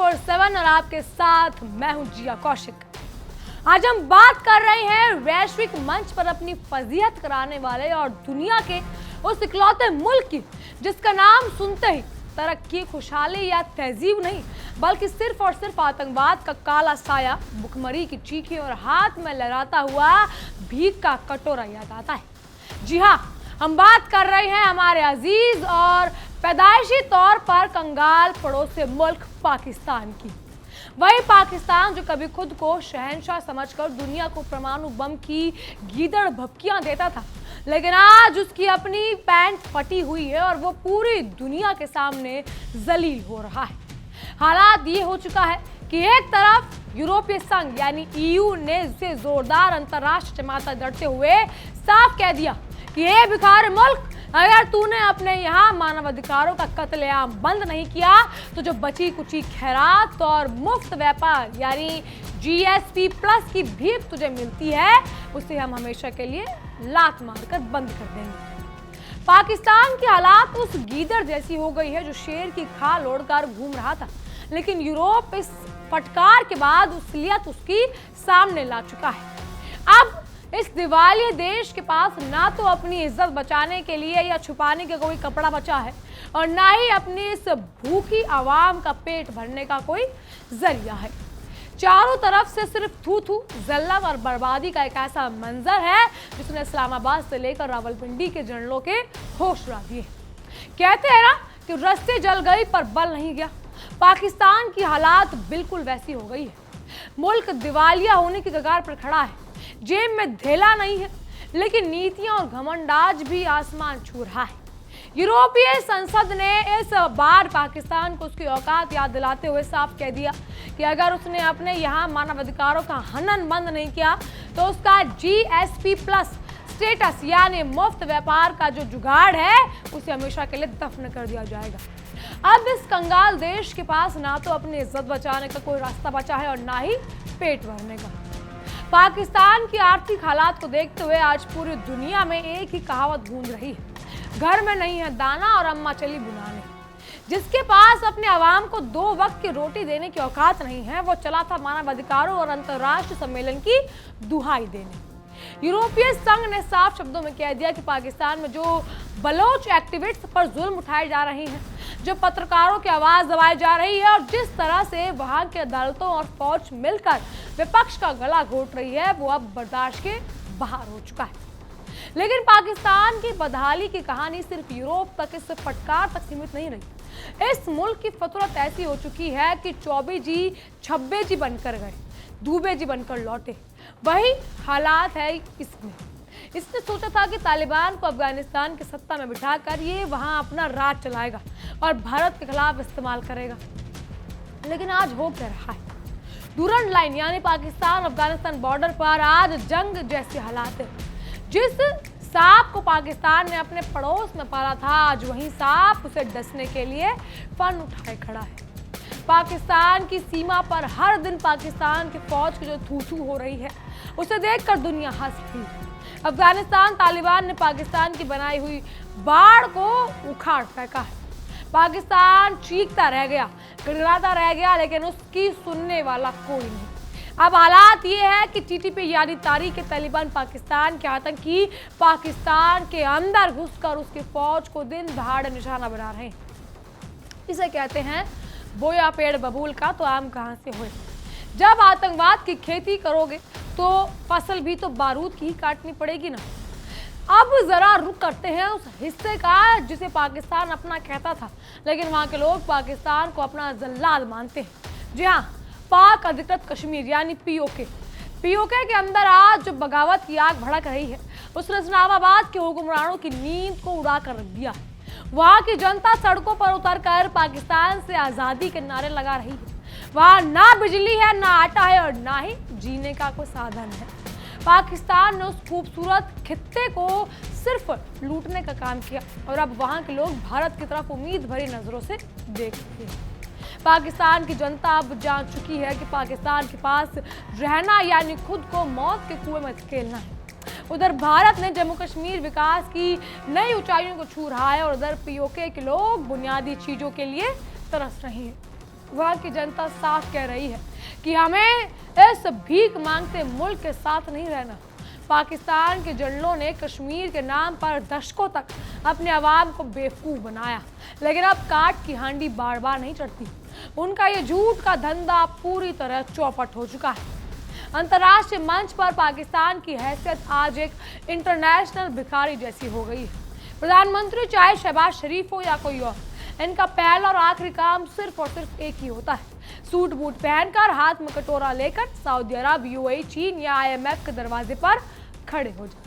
24/7 और आपके साथ मैं हूं जिया कौशिक। आज हम बात कर रहे हैं वैश्विक मंच पर अपनी फजीहत कराने वाले और दुनिया के उस इकलौते मुल्क की जिसका नाम सुनते ही तरक्की, खुशहाली या तहजीब नहीं बल्कि सिर्फ और सिर्फ आतंकवाद का काला साया, भुखमरी की चीखें और हाथ में लहराता हुआ भीख का कटोरा याद आता है। जी हाँ, हम बात कर रहे हैं हमारे अजीज और पैदाइशी तौर पर कंगाल पड़ोसी मुल्क पाकिस्तान की। वही पाकिस्तान जो कभी खुद को शहंशाह समझकर दुनिया को परमाणु बम की गीदड़ भभकियां देता था, लेकिन आज उसकी अपनी पैंट फटी हुई है और वो पूरी दुनिया के सामने जलील हो रहा है। हालात ये हो चुका है कि एक तरफ यूरोपीय संघ यानी ईयू ने उसे जोरदार अंतर्राष्ट्रीय जमाता जड़ते हुए साफ कह दिया कि ये भिखारी मुल्क, अगर तूने अपने यहाँ मानवाधिकारों का कत्लेआम बंद नहीं किया तो जो बची कुची खैरात और मुफ्त व्यापार यानी GSP प्लस की भीख तुझे मिलती है उसे हम हमेशा के लिए लात मारकर बंद कर देंगे। पाकिस्तान की हालात उस गीदड़ जैसी हो गई है जो शेर की खाल ओढ़कर घूम रहा था, लेकिन यूरोप इस फटकार के बाद असलियत उसकी सामने ला चुका है। अब इस दिवालिये देश के पास ना तो अपनी इज्जत बचाने के लिए या छुपाने का कोई कपड़ा बचा है और ना ही अपनी इस भूखी आवाम का पेट भरने का कोई जरिया है। चारों तरफ से सिर्फ थू थू, जल्लत और बर्बादी का एक ऐसा मंजर है जिसने इस्लामाबाद से लेकर रावलपिंडी के जंगलों के होश उड़ा दिए। कहते हैं ना कि रस्ते जल गई पर बल नहीं गया। पाकिस्तान की हालात बिल्कुल वैसी हो गई है। मुल्क दिवालिया होने की कगार पर खड़ा है, जेब में धेला नहीं है, लेकिन नीतियां और घमंड आज भी आसमान छू रहा है। यूरोपीय संसद ने इस बार पाकिस्तान को उसकी औकात याद दिलाते हुए साफ कह दिया कि अगर उसने अपने यहाँ मानवाधिकारों का हनन बंद नहीं किया तो उसका GSP प्लस स्टेटस यानी मुफ्त व्यापार का जो जुगाड़ है उसे हमेशा के लिए दफन कर दिया जाएगा। अब इस कंगाल देश के पास ना तो अपनी इज्जत बचाने का कोई रास्ता बचा है और ना ही पेट भरने का। पाकिस्तान की आर्थिक हालात को देखते हुए आज पूरी दुनिया में एक ही कहावत गूंज रही है, घर में नहीं है दाना और अम्मा चली बुनाने। जिसके पास अपने आवाम को 2 वक्त की रोटी देने की औकात नहीं है वो चला था मानवाधिकारों और अंतर्राष्ट्रीय सम्मेलन की दुहाई देने। यूरोपीय संघ ने साफ शब्दों में कह दिया कि पाकिस्तान में जो बलोच एक्टिविस्ट पर जुल्म उठाए जा रहे हैं, जो पत्रकारों की आवाज दबाई जा रही है और जिस तरह से वहां के अदालतों और फौज मिलकर विपक्ष का गला घोट रही है वो अब बर्दाश्त के बाहर हो चुका है। लेकिन पाकिस्तान की बदहाली की कहानी सिर्फ यूरोप तक, इस फटकार तक सीमित नहीं रही। इस मुल्क की फतरत ऐसी हो चुकी है कि 24 जी 26 जी बनकर गए, दूबे जी बनकर लौटे। वही हालात है इसमें। इसने सोचा था कि तालिबान को अफगानिस्तान की सत्ता में बिठाकर ये वहां अपना राज चलाएगा और भारत के खिलाफ इस्तेमाल करेगा, लेकिन आज हो क्या रहा है। डूरंड लाइन यानी पाकिस्तान अफगानिस्तान बॉर्डर पर आज जंग जैसे हालात है। जिस सांप को पाकिस्तान ने अपने पड़ोस में पाला था आज वही सांप उसे डसने के लिए फन उठाए खड़ा है। पाकिस्तान की सीमा पर हर दिन पाकिस्तान की फौज की जो थू-थू हो रही है उसे देखकर दुनिया हंस रही है। अफगानिस्तान तालिबान ने पाकिस्तान की बनाई हुई बाढ़ को उखाड़ फेंका है। पाकिस्तान चीखता रह गया, गिड़गिड़ाता रह गया, लेकिन उसकी सुनने वाला कोई नहीं। अब हालात ये है कि TTP यानी तारीख तालिबान पाकिस्तान के आतंकी पाकिस्तान के अंदर घुसकर उसकी फौज को दिन दहाड़े निशाना बना रहे हैं। इसे कहते हैं बोया पेड़ बबूल का तो आम कहाँ से होए। जब आतंकवाद की खेती करोगे तो फसल भी तो बारूद की ही काटनी पड़ेगी ना। अब जरा रुक करते हैं उस हिस्से का जिसे पाकिस्तान अपना कहता था, लेकिन वहाँ के लोग पाकिस्तान को अपना जल्लाद मानते हैं। जी हाँ, पाक अधिकृत कश्मीर यानी POK के अंदर आज जो बगावत की आग भड़क रही है उसने इस्लामाबाद के हुक्मरानों की नींद को उड़ा कर रख दिया। वहाँ की जनता सड़कों पर उतरकर पाकिस्तान से आज़ादी के नारे लगा रही है। वहाँ ना बिजली है, ना आटा है और ना ही जीने का कोई साधन है। पाकिस्तान ने उस खूबसूरत खित्ते को सिर्फ लूटने का काम किया और अब वहाँ के लोग भारत की तरफ उम्मीद भरी नजरों से देख रहे हैं। पाकिस्तान की जनता अब जान चुकी है कि पाकिस्तान के पास रहना यानी खुद को मौत के कुएं में धकेलना है। उधर भारत ने जम्मू कश्मीर विकास की नई ऊंचाइयों को छू रहा है और उधर POK के लोग बुनियादी चीजों के लिए तरस रहे हैं। वहाँ की जनता साफ कह रही है कि हमें इस भीख मांगते मुल्क के साथ नहीं रहना। पाकिस्तान के जनरलों ने कश्मीर के नाम पर दशकों तक अपने अवाम को बेवकूफ़ बनाया, लेकिन अब काट की हांडी बार बार नहीं चढ़ती। उनका ये झूठ का धंधा पूरी तरह चौपट हो चुका है। अंतर्राष्ट्रीय मंच पर पाकिस्तान की हैसियत आज एक इंटरनेशनल भिखारी जैसी हो गई है। प्रधानमंत्री चाहे शहबाज शरीफ हो या कोई और, इनका पहला और आखिरी काम सिर्फ और सिर्फ एक ही होता है, सूट बूट पहनकर हाथ में कटोरा लेकर सऊदी अरब, यूएई, चीन या IMF के दरवाजे पर खड़े हो जाना।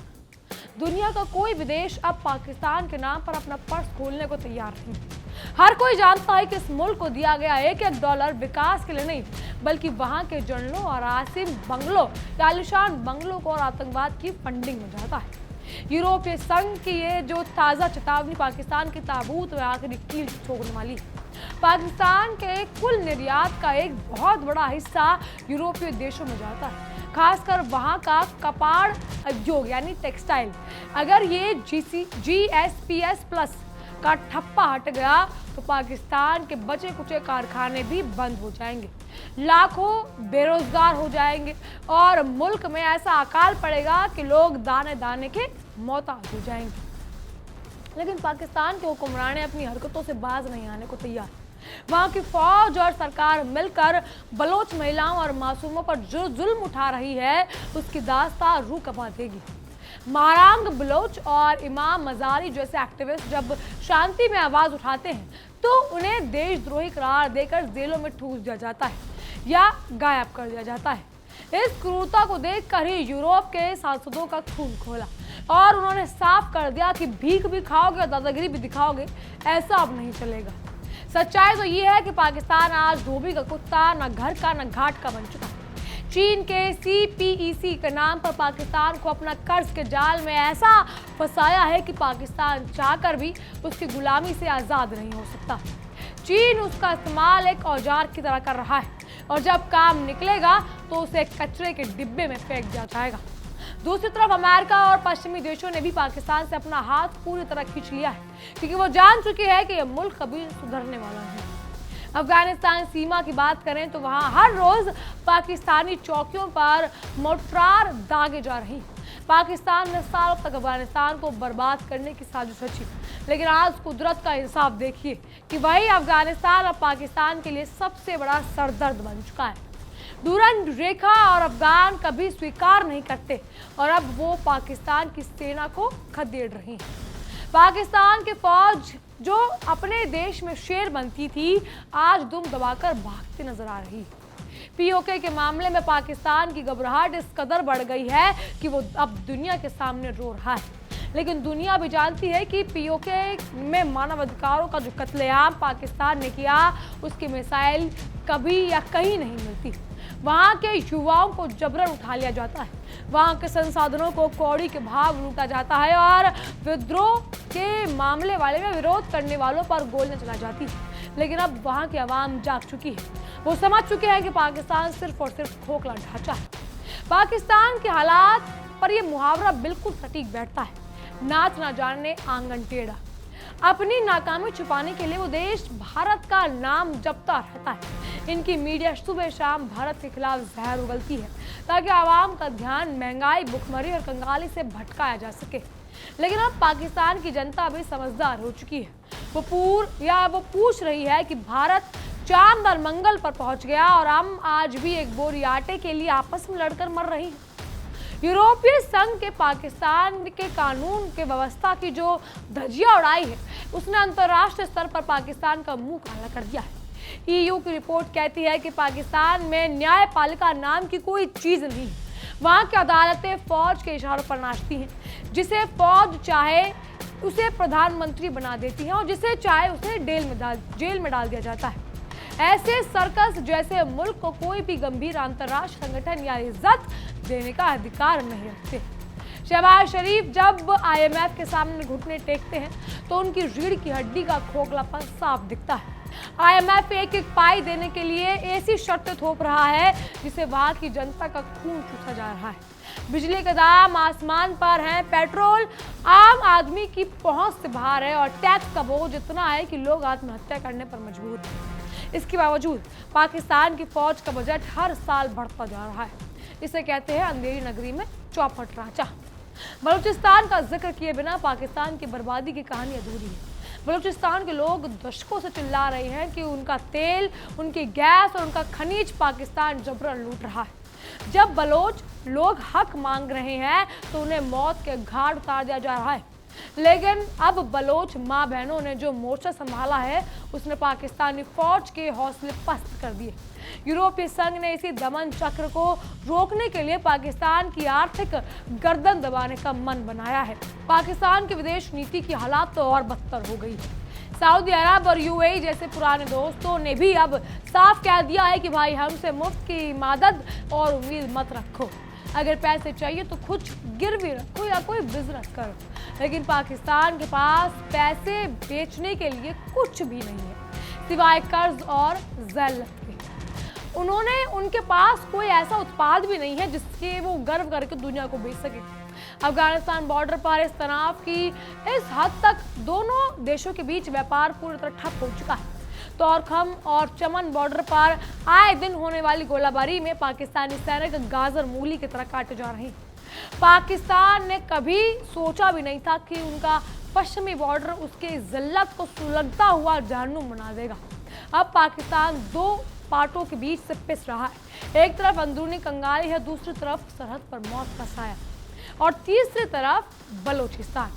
दुनिया का कोई विदेश अब पाकिस्तान के नाम पर अपना पर्स खोलने को तैयार नहीं। हर कोई जानता है कि इस मुल्क को दिया गया एक एक डॉलर विकास के लिए नहीं, बल्कि वहां के जनरलों और आसिम बंगलों या आलिशान बंगलों को और आतंकवाद की फंडिंग में जाता है। यूरोपीय संघ की ये जो ताज़ा चेतावनी पाकिस्तान के ताबूत में आखिरी कील ठोकने वाली है। पाकिस्तान के कुल निर्यात का एक बहुत बड़ा हिस्सा यूरोपीय देशों में जाता है, खासकर वहां का कपड़ा उद्योग यानी टेक्सटाइल। अगर ये GSP+ का ठप्पा हट गया तो पाकिस्तान के बचे कुचे कारखाने भी बंद हो जाएंगे, लाखों बेरोजगार हो जाएंगे और मुल्क में ऐसा अकाल पड़ेगा कि लोग दाने दाने के मोहताज हो जाएंगे। लेकिन पाकिस्तान के हुक्मरान अपनी हरकतों से बाज नहीं आने को तैयार। वहाँ की फौज और सरकार मिलकर बलोच महिलाओं और मासूमों पर जो जुल्म उठा रही है, उसकी दास्तां रूह कमा देगी। महरांग बलोच और इमाम मजारी जैसे एक्टिविस्ट जब शांति में आवाज उठाते हैं तो उन्हें देशद्रोही करार देकर जेलों में ठूस दिया जाता है या गायब कर दिया जाता है। इस क्रूरता को देखकर ही यूरोप के सांसदों का खून खोला और उन्होंने साफ कर दिया कि भीख भी खाओगे और दादागिरी भी दिखाओगे, ऐसा अब नहीं चलेगा। सच्चाई तो ये है कि पाकिस्तान आज धोबी का कुत्ता, ना घर का ना घाट का बन चुका है। चीन के CPEC के नाम पर पाकिस्तान को अपना कर्ज के जाल में ऐसा फंसाया है कि पाकिस्तान चाहकर भी उसकी गुलामी से आज़ाद नहीं हो सकता। चीन उसका इस्तेमाल एक औजार की तरह कर रहा है और जब काम निकलेगा तो उसे कचरे के डिब्बे में फेंक दिया जाएगा। दूसरी तरफ अमेरिका और पश्चिमी देशों ने भी पाकिस्तान से अपना हाथ पूरी तरह खींच लिया है, क्योंकि वो जान चुकी है कि यह मुल्क कभी सुधरने वाला नहीं। अफगानिस्तान सीमा की बात करें तो वहां हर रोज पाकिस्तानी चौकियों पर मोर्टार दागे जा रही हैं। पाकिस्तान ने सालों तक अफगानिस्तान को बर्बाद करने की साजिश रची, लेकिन आज कुदरत का इंसाफ देखिए कि वही अफगानिस्तान अब पाकिस्तान के लिए सबसे बड़ा सरदर्द बन चुका है। डूरंड रेखा और अफगान कभी स्वीकार नहीं करते और अब वो पाकिस्तान की सेना को खदेड़ रही हैं। पाकिस्तान की फौज जो अपने देश में शेर बनती थी, आज दुम दबाकर भागती नजर आ रही है। POK के मामले में पाकिस्तान की घबराहट इस कदर बढ़ गई है कि वो अब दुनिया के सामने रो रहा है। लेकिन दुनिया भी जानती है कि POK में मानवाधिकारों का जो कत्लेआम पाकिस्तान ने किया, उसकी मिसाइल कभी या कहीं नहीं मिलती। वहाँ के युवाओं को जबरन उठा लिया जाता है, वहाँ के संसाधनों को कौड़ी के भाव लूटा जाता है और विद्रोह के मामले वाले में विरोध करने वालों पर गोलियां चला जाती है। लेकिन अब वहाँ की आवाम जाग चुकी है, वो समझ चुके हैं कि पाकिस्तान सिर्फ और सिर्फ खोखला ढांचा है। पाकिस्तान के हालात पर यह मुहावरा बिल्कुल सटीक बैठता है, नाच ना जानने आंगन टेढ़ा। अपनी नाकामी छुपाने के लिए वो देश भारत का नाम जपता रहता है। इनकी मीडिया सुबह शाम भारत के खिलाफ जहर उगलती है ताकि आवाम का ध्यान महंगाई, भुखमरी और कंगाली से भटकाया जा सके। लेकिन अब पाकिस्तान की जनता भी समझदार हो चुकी है। वो पूछ रही है कि भारत चांद और मंगल पर पहुंच गया और हम आज भी एक बोरी आटे के लिए आपस में लड़कर मर रही हैं। यूरोपीय संघ के पाकिस्तान के कानून के व्यवस्था की जो धज्जियां उड़ाई है, उसने अंतर्राष्ट्रीय स्तर पर पाकिस्तान का मुंह काला कर दिया है। EU की रिपोर्ट कहती है कि पाकिस्तान में न्यायपालिका नाम की कोई चीज नहीं है। वहाँ की अदालतें फौज के इशारों पर नाचती हैं, जिसे फौज चाहे उसे प्रधानमंत्री बना देती है और जिसे चाहे उसे जेल में डाल दिया जाता है। ऐसे सर्कस जैसे मुल्क को कोई भी गंभीर अंतर्राष्ट्रीय संगठन या इज्जत देने का अधिकार नहीं रखते। शहबाज शरीफ जब IMF के सामने घुटने टेकते हैं तो उनकी रीढ़ की हड्डी का खोखलापन साफ दिखता है। IMF एक एक पाई देने के लिए ऐसी शर्तें थोप रहा है जिसे वहां की जनता का खून चूसा जा रहा है। बिजली के दाम आसमान पर हैं, पेट्रोल आम आदमी की पहुंच से बाहर है और टैक्स का बोझ इतना है कि लोग आत्महत्या करने पर मजबूर हैं। इसके बावजूद पाकिस्तान की फौज का बजट हर साल बढ़ता जा रहा है। इसे कहते हैं अंधेरी नगरी में चौपट राजा। बलूचिस्तान का जिक्र किए बिना पाकिस्तान की बर्बादी की कहानी अधूरी है। बलूचिस्तान के लोग दशकों से चिल्ला रहे हैं कि उनका तेल, उनकी गैस और उनका खनिज पाकिस्तान जबरन लूट रहा है। जब बलोच लोग हक मांग रहे हैं तो उन्हें मौत के घाट उतार दिया जा रहा है। लेकिन अब बलोच माँ बहनों ने जो मोर्चा संभाला है उसने पाकिस्तानी फौज के हौसले पस्त कर दिए। यूरोपीय संघ ने इसी दमन चक्र को रोकने के लिए पाकिस्तान की आर्थिक गर्दन दबाने का मन बनाया है। पाकिस्तान की विदेश नीति की हालात तो और बदतर हो गई है। सऊदी अरब और यूएई जैसे पुराने दोस्तों ने भी अब साफ कह दिया है कि भाई हमसे मुफ्त की मदद और उम्मीद मत रखो। अगर पैसे चाहिए तो कुछ गिरवी रखो या कोई बिजनेस करो। लेकिन पाकिस्तान के पास पैसे बेचने के लिए कुछ भी नहीं है सिवाय कर्ज और ज़िल्लत के। उनके पास कोई ऐसा उत्पाद भी नहीं है जिसके वो गर्व करके दुनिया को बेच सके। अफगानिस्तान बॉर्डर पर इस तनाव की इस हद तक दोनों देशों के बीच व्यापार पूरी तरह ठप हो चुका है। तोरखम और चमन बॉर्डर पर आए दिन होने वाली गोलाबारी में पाकिस्तानी सैनिक गाजर मूली की तरह काटे जा रहे हैं। पाकिस्तान ने कभी सोचा भी नहीं था कि उनका पश्चिमी बॉर्डर उसके जिल्लत को सुलगता हुआ जहन्नुम बना देगा। अब पाकिस्तान दो पार्टों के बीच से पिस रहा है। एक तरफ अंदरूनी कंगाली है, दूसरी तरफ सरहद पर मौत का साया और तीसरी तरफ बलूचिस्तान।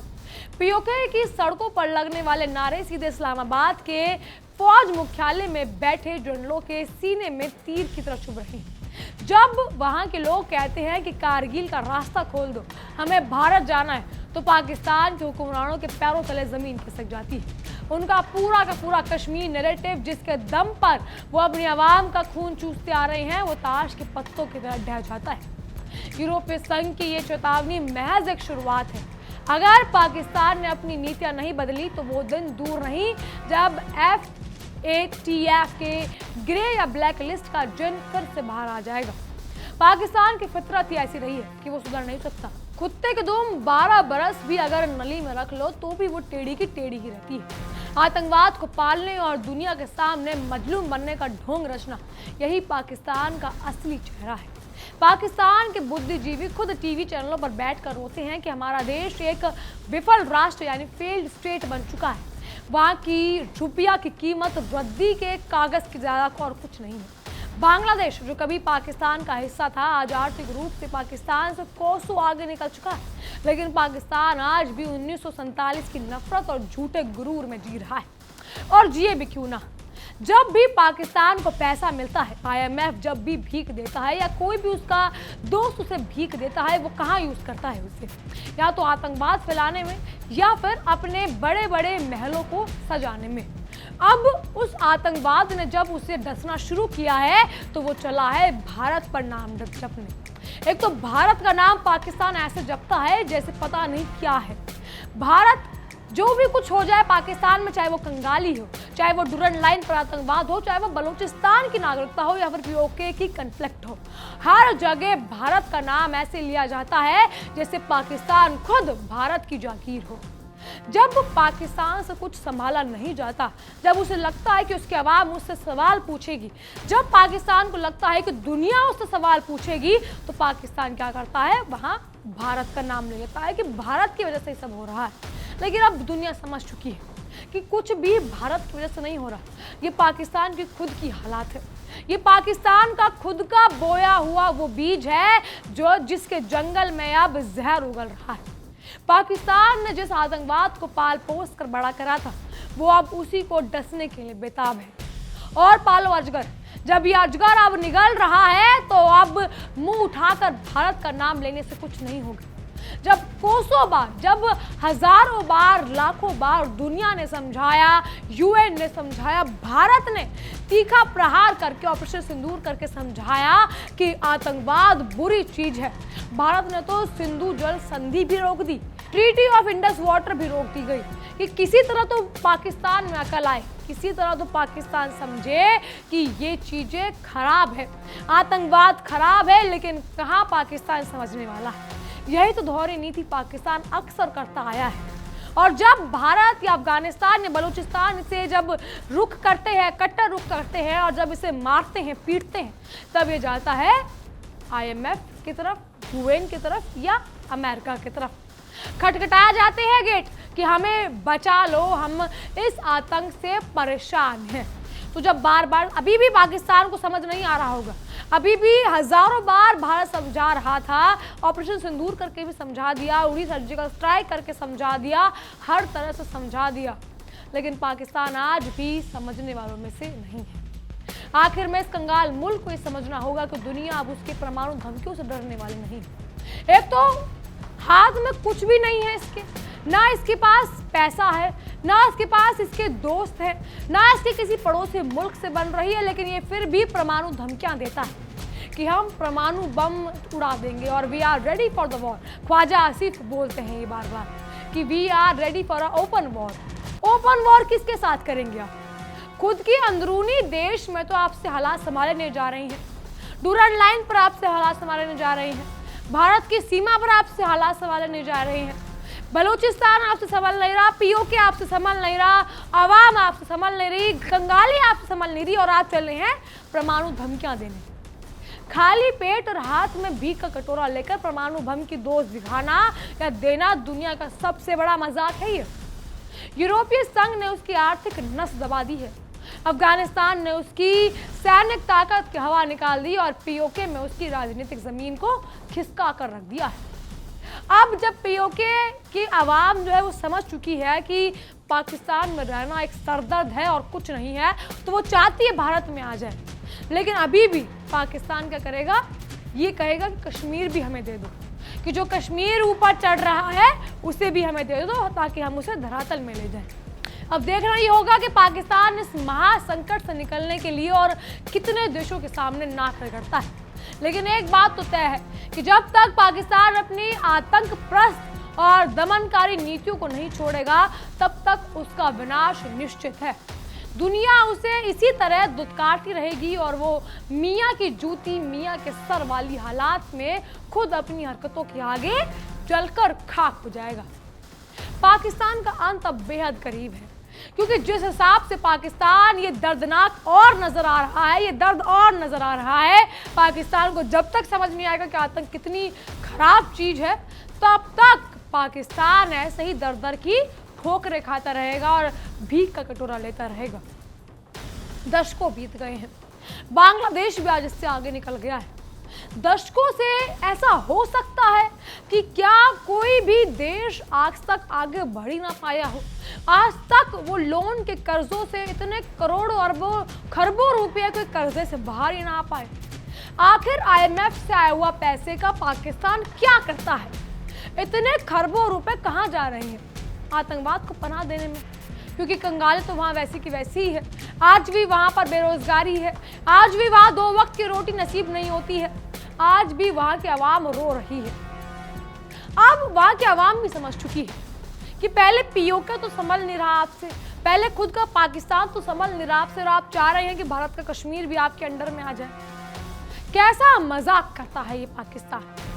पीओके की सड़कों पर लगने वाले नारे सीधे इस्लामाबाद के फौज मुख्यालय में बैठे जनरलों के सीने में तीर की तरह चुभ रहे हैं। जब वहां के लोग कहते हैं कि कारगिल का रास्ता खोल दो, हमें भारत जाना है, तो पाकिस्तान के हुक्मरानों के पैरों तले जमीन खिसक जाती है। उनका पूरा का पूरा कश्मीर नैरेटिव जिसके दम पर वो अपनी आवाम का खून चूसते आ रहे हैं, वो ताश के पत्तों की तरह ढह जाता है। यूरोपीय संघ की ये चेतावनी महज एक शुरुआत है। अगर पाकिस्तान ने अपनी नीतियां नहीं बदली तो वो दिन दूर नहीं जब FATF के ग्रे या ब्लैक लिस्ट का जिन फिर से बाहर आ जाएगा। पाकिस्तान की फितरत ही ऐसी रही है कि वो सुधर नहीं सकता। कुत्ते के दुम 12 बरस भी अगर नली में रख लो तो भी वो टेढ़ी की टेढ़ी ही रहती है। आतंकवाद को पालने और दुनिया के सामने मजलूम बनने का ढोंग रचना, यही पाकिस्तान का असली चेहरा है। पाकिस्तान के बुद्धिजीवी खुद टीवी चैनलों पर बैठकर रोते हैं कि हमारा देश एक विफल राष्ट्र यानी फेल्ड स्टेट बन चुका है। वहाँ की रुपया की कीमत रद्दी के कागज की ज्यादा और कुछ नहीं है। बांग्लादेश जो कभी पाकिस्तान का हिस्सा था, आज आर्थिक रूप से पाकिस्तान से कोसों आगे निकल चुका है। लेकिन पाकिस्तान आज भी 1947 की नफरत और झूठे गुरूर में जी रहा है। और जिए भी क्यों ना। जब भी पाकिस्तान को पैसा मिलता है, IMF जब भी भीख देता है या कोई भी उसका दोस्त उसे भीख देता है, वो कहाँ यूज करता है उसे? या तो आतंकवाद फैलाने में या फिर अपने बड़े बड़े महलों को सजाने में। अब उस आतंकवाद ने जब उसे डसना शुरू किया है तो वो चला है भारत पर नाम जपने। एक तो भारत का नाम पाकिस्तान ऐसे जपता है जैसे पता नहीं क्या है। भारत जो भी कुछ हो जाए पाकिस्तान में, चाहे वो कंगाली हो, चाहे वो डुरन लाइन पर आतंकवाद हो, चाहे वो बलूचिस्तान की नागरिकता हो या फिर पीओके की कन्फ्लिक्ट हो, हर जगह भारत का नाम ऐसे लिया जाता है जैसे पाकिस्तान खुद भारत की जागीर हो। जब पाकिस्तान से कुछ संभाला नहीं जाता, जब उसे लगता है कि उसकी आवाम उससे सवाल पूछेगी, जब पाकिस्तान को लगता है कि दुनिया उससे सवाल पूछेगी, तो पाकिस्तान क्या करता है? वहां भारत का नाम ले लेता है कि भारत की वजह से ये सब हो रहा है। लेकिन अब दुनिया समझ चुकी है कि कुछ भी भारत की वजह से नहीं हो रहा। ये पाकिस्तान की खुद की हालात है। ये पाकिस्तान का खुद का बोया हुआ वो बीज है जो जिसके जंगल में अब जहर उगल रहा है। पाकिस्तान ने जिस आतंकवाद को पाल पोस कर बड़ा करा था, वो अब उसी को डसने के लिए बेताब है। और पालो अजगर, जब ये अजगर अब निगल रहा है तो अब मुंह उठाकर भारत का नाम लेने से कुछ नहीं होगा। जब कोसों बार, जब हजारों बार, लाखों बार दुनिया ने समझाया, UN ने समझाया, भारत ने तीखा प्रहार करके, ऑपरेशन सिंदूर करके समझाया कि आतंकवाद बुरी चीज है, भारत ने तो सिंधु जल संधि भी रोक दी, ट्रीटी ऑफ इंडस वाटर भी रोक दी गई कि किसी तरह तो पाकिस्तान में अकल आए, किसी तरह तो पाकिस्तान समझे कि ये चीजें खराब है, आतंकवाद खराब है। लेकिन कहाँ पाकिस्तान समझने वाला है। यही तो दोहरी नीति पाकिस्तान अक्सर करता आया है। और जब भारत या अफगानिस्तान या बलूचिस्तान से जब रुख करते हैं, कट्टर रुख करते हैं और जब इसे मारते हैं, पीटते हैं, तब ये जाता है IMF की तरफ, UN की तरफ या अमेरिका की तरफ। खटखटाया जाते हैं गेट कि हमें बचा लो, हम इस आतंक से परेशान हैं। तो जब बार बार, अभी भी पाकिस्तान को समझ नहीं आ रहा होगा, अभी भी हजारों बार भारत समझा रहा था, ऑपरेशन सिंदूर करके भी समझा दिया, उड़ी सर्जिकल स्ट्राइक करके समझा दिया, हर तरह से समझा दिया, लेकिन पाकिस्तान आज भी समझने वालों में से नहीं है। आखिर में इस कंगाल मुल्क को ये समझना होगा कि दुनिया अब उसके परमाणु धमकियों से डरने वाली नहीं है। एक तो हाथ में कुछ भी नहीं है इसके, ना इसके पास पैसा है, ना इसके पास इसके दोस्त है, ना इसके किसी पड़ोसी मुल्क से बन रही है, लेकिन ये फिर भी परमाणु धमकियां देता है कि हम परमाणु बम उड़ा देंगे और we are ready for the war. Khawaja Asif बोलते हैं ये बार बार कि we are ready for a open war. Open war किसके साथ करेंगे आप? खुद की अंदरूनी देश में तो आपसे हालात संभाले नहीं जा रही हैं, डूरन लाइन पर आपसे हालात संभाले नहीं जा रहे हैं, भारत की सीमा पर आपसे हालात संभाले नहीं जा रहे हैं, बलूचिस्तान आपसे संभल नहीं रहा, POK आपसे संभल नहीं रहा, आवाम आपसे संभल नहीं रही, कंगाली आपसे संभल नहीं रही, और आप चल रहे हैं परमाणु धमकियां देने। खाली पेट और हाथ में भीख का कटोरा लेकर परमाणु बम की डोज दिखाना या देना दुनिया का सबसे बड़ा मजाक है ये। यूरोपीय संघ ने उसकी आर्थिक नस दबा दी है, अफगानिस्तान ने उसकी सैनिक ताकत की हवा निकाल दी और POK में उसकी राजनीतिक जमीन को खिसका कर रख दिया है। अब जब POK की आवाम जो है वो समझ चुकी है कि पाकिस्तान में रहना एक सरदर्द है और कुछ नहीं है, तो वो चाहती है भारत में आ जाए, लेकिन अभी भी पाकिस्तान क्या करेगा, ये कहेगा कि कश्मीर भी हमें दे दो, कि जो कश्मीर ऊपर चढ़ रहा है उसे भी हमें दे दो ताकि हम उसे धरातल में ले जाएं। अब देखना ये होगा कि पाकिस्तान इस महासंकट से निकलने के लिए और कितने देशों के सामने नाक रगड़ता है। लेकिन एक बात तो तय है कि जब तक पाकिस्तान अपनी आतंकप्रस्त और दमनकारी नीतियों को नहीं छोड़ेगा, तब तक उसका विनाश निश्चित है। दुनिया उसे इसी तरह दुत्कारती रहेगी और वो मियाँ की जूती मियाँ के सर वाली हालात में खुद अपनी हरकतों के आगे जलकर खाक हो जाएगा। पाकिस्तान का अंत अब बेहद करीब है, क्योंकि जिस हिसाब से पाकिस्तान ये दर्दनाक और नजर आ रहा है, ये दर्द और नजर आ रहा है, पाकिस्तान को जब तक समझ नहीं आएगा कि आतंक कितनी खराब चीज है, तब तक पाकिस्तान ऐसे ही दर दर की ठोकरें खाता रहेगा और भीख का कटोरा लेता रहेगा। दशकों बीत गए हैं, बांग्लादेश भी आज इससे आगे निकल गया है। दशकों से ऐसा हो सकता है कि क्या कोई भी देश आज तक आगे बढ़ ही ना पाया हो, आज तक वो लोन के कर्जों से इतने करोड़ों अरबों खरबों रुपए के कर्जे से बाहर ही ना आ पाए। आखिर IMF से आया हुआ पैसे का पाकिस्तान क्या करता है? इतने खरबों रुपए कहाँ जा रहे हैं? आतंकवाद को पनाह देने में, क्योंकि कंगाली तो वहाँ वैसी की वैसी ही है। आज भी वहाँ पर बेरोजगारी है, आज भी वहाँ 2 वक्त की रोटी नसीब नहीं होती है, आज भी वहाँ की आवाम रो रही है। अब वहाँ की आवाम भी समझ चुकी है कि पहले POK तो संभल नहीं रहा आपसे, पहले खुद का पाकिस्तान तो संभल नहीं रहा आपसे, और आप चाह रहे हैं कि भारत का कश्मीर भी आपके अंडर में आ जाए। कैसा मजाक करता है ये पाकिस्तान।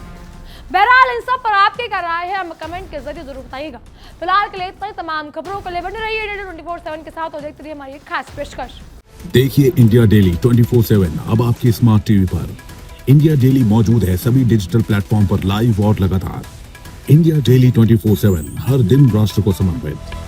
बहरहाल इन सब पर आपकी क्या राय है, हमें कमेंट के जरिए जरूर बताइएगा। फिलहाल के लिए इतना ही। तमाम खबरों के लिए बने रहिए इंडिया 24/7 के साथ और देखते रहिए हमारी खास पेशकश। देखिए इंडिया डेली 24/7 अब आपकी स्मार्ट टीवी पर। इंडिया डेली मौजूद है सभी डिजिटल प्लेटफॉर्म पर लाइव और लगातार। इंडिया डेली 24/7 हर दिन राष्ट्र को समर्पित।